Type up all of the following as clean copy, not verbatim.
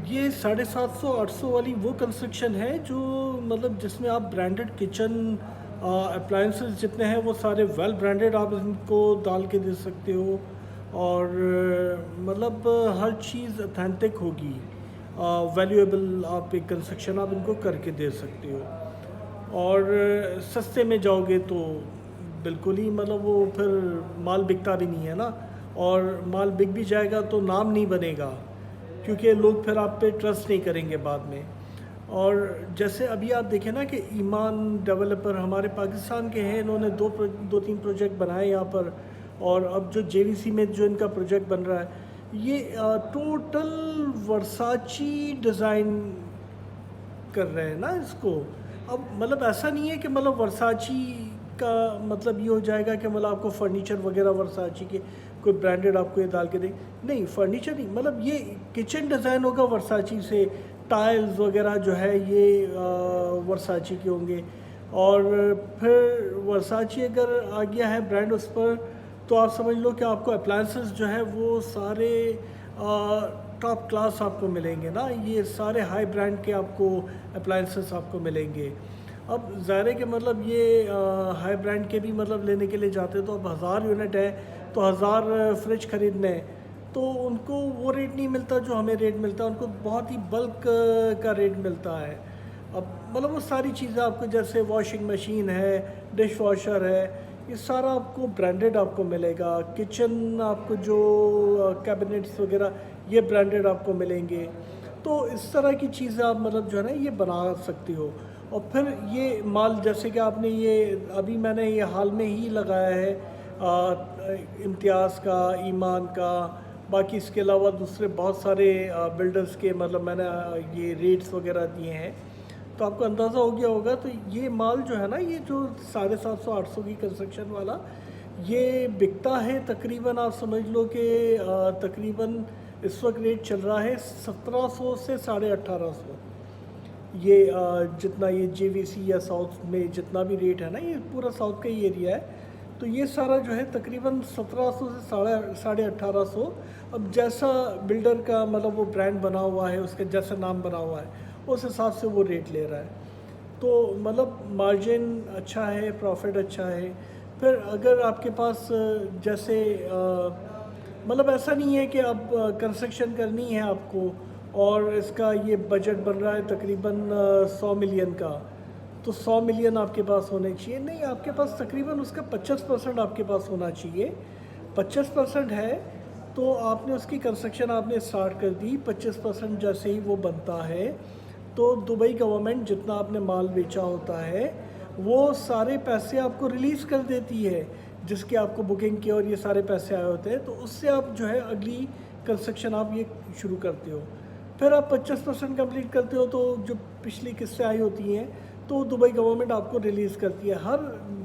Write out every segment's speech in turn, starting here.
ये 750-800 वाली वो कंस्ट्रक्शन है जो मतलब जिसमें आप ब्रांडेड किचन अप्लायंसेस जितने हैं वो सारे वेल ब्रांडेड आप इनको डाल के दे सकते हो। और मतलब हर चीज़ ऑथेंटिक होगी। वैल्यूएबल आप एक कंस्ट्रक्शन आप इनको करके दे सकते हो। और सस्ते में जाओगे तो बिल्कुल ही मतलब वो फिर माल बिकता भी नहीं है ना। और माल बिक भी जाएगा तो नाम नहीं बनेगा, क्योंकि लोग फिर आप पे ट्रस्ट नहीं करेंगे बाद में। और जैसे अभी आप देखें ना कि ईमान डेवलपर हमारे पाकिस्तान के हैं, इन्होंने दो तीन प्रोजेक्ट बनाए यहाँ पर। और अब जो जेवीसी में जो इनका प्रोजेक्ट बन रहा है, ये टोटल वर्साची डिज़ाइन कर रहे हैं ना इसको। अब मतलब ऐसा नहीं है कि मतलब वर्साची का मतलब ये हो जाएगा कि मतलब आपको फर्नीचर वगैरह वर्साची के कोई ब्रांडेड आपको ये डाल के दे। नहीं, फर्नीचर नहीं, मतलब ये किचन डिज़ाइन होगा वर्साची से, टाइल्स वगैरह जो है ये वर्साची के होंगे। और फिर वर्साची अगर आ गया है ब्रांड उस पर, तो आप समझ लो कि आपको अप्लायंसेस जो है वो सारे टॉप क्लास आपको मिलेंगे ना। ये सारे हाई ब्रांड के आपको अप्लायंसेस आपको मिलेंगे। अब ज़ाहिर है कि मतलब ये हाई ब्रांड के भी मतलब लेने के लिए जाते तो अब 1000 यूनिट है तो 1000 फ्रिज खरीदने हैं, तो उनको वो रेट नहीं मिलता जो हमें रेट मिलता है, उनको बहुत ही बल्क का रेट मिलता है। अब मतलब वो सारी चीज़ें आपको जैसे वॉशिंग मशीन है, डिश वॉशर है, ये सारा आपको ब्रांडेड आपको मिलेगा। किचन आपको जो कैबिनेट्स वगैरह ये ब्रांडेड आपको मिलेंगे। तो इस तरह की चीज़ें आप मतलब जो है ना ये बना सकती हो। और फिर ये माल जैसे कि आपने ये अभी मैंने ये हाल में ही लगाया है इम्तियाज़ का, ईमान का, बाकी इसके अलावा दूसरे बहुत सारे बिल्डर्स के मतलब मैंने ये रेट्स वगैरह दिए हैं, तो आपको अंदाज़ा हो गया होगा। तो ये माल जो है ना, ये जो 750-800 की कंस्ट्रक्शन वाला ये बिकता है तकरीबन, आप समझ लो कि तकरीबन इस वक्त रेट चल रहा है 1700 से 1850। ये जितना ये जेवीसी या साउथ में जितना भी रेट है ना, ये पूरा साउथ का ही एरिया है, तो ये सारा जो है तकरीबन 1700 से साढ़े 1800। अब जैसा बिल्डर का मतलब वो ब्रांड बना हुआ है, उसका जैसा नाम बना हुआ है, उस हिसाब से वो रेट ले रहा है। तो मतलब मार्जिन अच्छा है, प्रॉफिट अच्छा है। फिर अगर आपके पास जैसे मतलब ऐसा नहीं है कि अब कंस्ट्रक्शन करनी है आपको और इसका ये बजट बन रहा है तकरीबन 100 मिलियन का, तो 100 मिलियन आपके पास होने चाहिए। नहीं, आपके पास तकरीबन उसका 50% आपके पास होना चाहिए। 50% है तो आपने उसकी कंस्ट्रक्शन आपने स्टार्ट कर दी। 25% जैसे ही वो बनता है तो दुबई गवर्नमेंट जितना आपने माल बेचा होता है वो सारे पैसे आपको रिलीज़ कर देती है, जिसके आपको बुकिंग के और ये सारे पैसे आए होते हैं, तो उससे आप जो है अगली कंस्ट्रक्शन आप ये शुरू करते हो। फिर आप 25% कंप्लीट करते हो तो जो पिछली किस्तें आई होती हैं तो दुबई गवर्नमेंट आपको रिलीज़ करती है। हर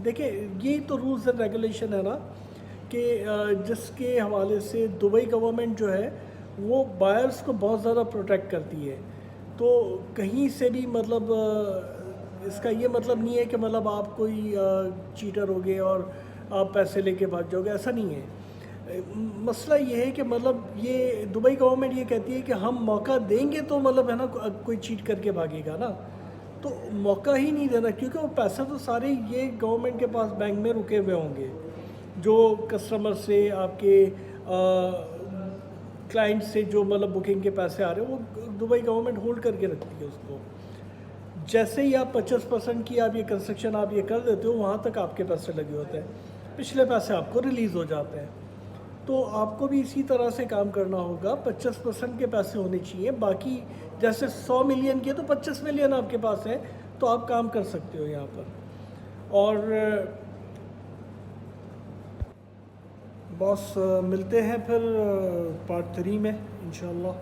देखिए यही तो रूल्स एंड रेगुलेशन है ना कि जिसके हवाले से दुबई गवर्नमेंट जो है वो बायर्स को बहुत ज़्यादा प्रोटेक्ट करती है। तो कहीं से भी मतलब इसका ये मतलब नहीं है कि मतलब आप कोई चीटर होगे और आप पैसे लेके भाग जाओगे, ऐसा नहीं है। मसला ये है कि मतलब ये दुबई गवर्नमेंट ये कहती है कि हम मौका देंगे तो मतलब है ना कोई चीट करके भागेगा ना, तो मौका ही नहीं देना, क्योंकि वो पैसा तो सारे ये गवर्नमेंट के पास बैंक में रुके हुए होंगे। जो कस्टमर से आपके क्लाइंट से जो मतलब बुकिंग के पैसे आ रहे हैं वो दुबई गवर्नमेंट होल्ड करके रखती है उसको। जैसे ही आप 25% की आप ये कंस्ट्रक्शन आप ये कर देते हो, वहाँ तक आपके पैसे लगे होते हैं, पिछले पैसे आपको रिलीज़ हो जाते हैं। तो आपको भी इसी तरह से काम करना होगा। 25% के पैसे होने चाहिए, बाकी जैसे 100 मिलियन के तो 25 मिलियन आपके पास है, तो आप काम कर सकते हो यहाँ पर। और बॉस मिलते हैं फिर पार्ट 3 में इंशाल्लाह।